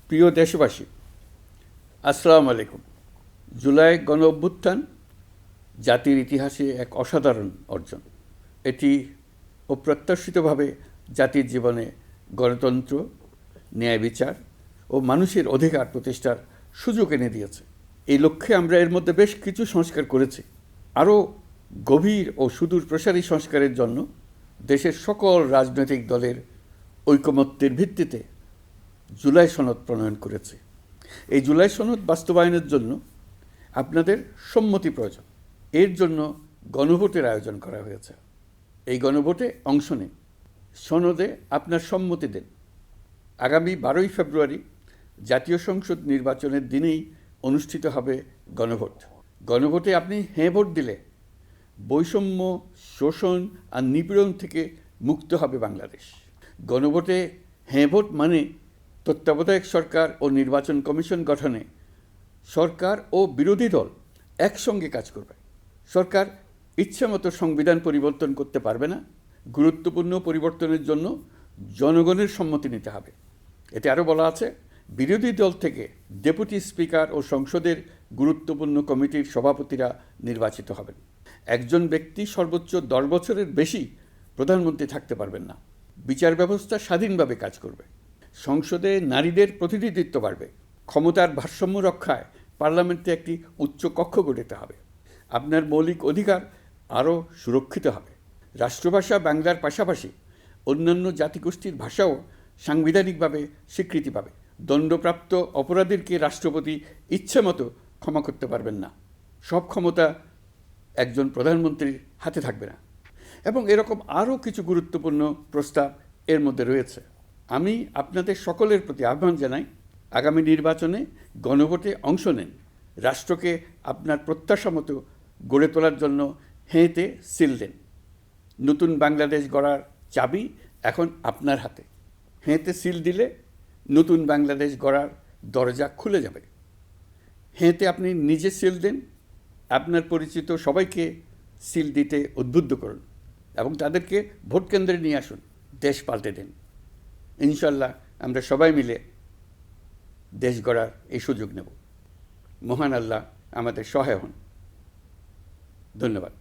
প্রিয় দেশবাসী, আসসালামু আলাইকুম। জুলাই গণ অভ্যুত্থান জাতির ইতিহাসে এক অসাধারণ অর্জন। এটি অপ্রত্যাশিতভাবে জাতির জীবনে গণতন্ত্র, ন্যায় বিচার ও মানুষের অধিকার প্রতিষ্ঠার সুযোগ এনে দিয়েছে। এই লক্ষ্যে আমরা এর মধ্যে বেশ কিছু সংস্কার করেছি। আরও গভীর ও সুদূর প্রসারী সংস্কারের জন্য দেশের সকল রাজনৈতিক দলের ঐকমত্যের ভিত্তিতে জুলাই সনদ প্রণয়ন করেছে। এই জুলাই সনদ বাস্তবায়নের জন্য আপনাদের সম্মতি প্রয়োজন। এর জন্য গণভোটের আয়োজন করা হয়েছে। এই গণভোটে অংশ নিন, সনদে আপনার সম্মতি দেন। আগামী 12ই ফেব্রুয়ারি জাতীয় সংসদ নির্বাচনের দিনেই অনুষ্ঠিত হবে গণভোট। গণভোটে আপনি হ্যাঁ ভোট দিলে বৈষম্য, শোষণ আর নিপীড়ন থেকে মুক্ত হবে বাংলাদেশ। গণভোটে হ্যাঁ ভোট মানে তত্ত্বাবধায়ক সরকার ও নির্বাচন কমিশন গঠনে সরকার ও বিরোধী দল একসঙ্গে কাজ করবে। সরকার ইচ্ছামতো সংবিধান পরিবর্তন করতে পারবে না। গুরুত্বপূর্ণ পরিবর্তনের জন্য জনগণের সম্মতি নিতে হবে। এতে আরও বলা আছে, বিরোধী দল থেকে ডেপুটি স্পিকার ও সংসদের গুরুত্বপূর্ণ কমিটির সভাপতিরা নির্বাচিত হবেন। একজন ব্যক্তি সর্বোচ্চ 10 বছরের বেশি প্রধানমন্ত্রী থাকতে পারবেন না। বিচার ব্যবস্থা স্বাধীনভাবে কাজ করবে। সংসদে নারীদের প্রতিনিধিত্ব বাড়বে। ক্ষমতার ভারসাম্য রক্ষায় পার্লামেন্টে একটি উচ্চ কক্ষ গঠিত হবে। আপনার মৌলিক অধিকার আরও সুরক্ষিত হবে। রাষ্ট্রভাষা বাংলার পাশাপাশি অন্যান্য জাতিগোষ্ঠীর ভাষাও সাংবিধানিকভাবে স্বীকৃতি পাবে। দণ্ডপ্রাপ্ত অপরাধীকে রাষ্ট্রপতি ইচ্ছামতো ক্ষমা করতে পারবেন না। সব ক্ষমতা একজন প্রধানমন্ত্রীর হাতে থাকবে না। এবং এরকম আরও কিছু গুরুত্বপূর্ণ প্রস্তাব এর মধ্যে রয়েছে। আমি আপনাদের সকলের প্রতি আহ্বান জানাই, আগামী নির্বাচনে গণভোটে অংশ নেন। রাষ্ট্রকে আপনার প্রত্যাশা মতো গড়ে তোলার জন্য হেঁতে সিল দেন। নতুন বাংলাদেশ গড়ার চাবি এখন আপনার হাতে। হেঁতে সিল দিলে নতুন বাংলাদেশ গড়ার দরজা খুলে যাবে। হেঁতে আপনি নিজে সিল দেন, আপনার পরিচিত সবাইকে সিল দিতে উদ্বুদ্ধ করুন এবং তাদেরকে ভোট কেন্দ্রে নিয়ে আসুন। দেশ পাল্টে দিন। ইনশাল্লাহ আমরা সবাই মিলে দেশ গড়ার এই সুযোগ নেব। মহান আল্লাহ আমাদের সহায় হন। ধন্যবাদ।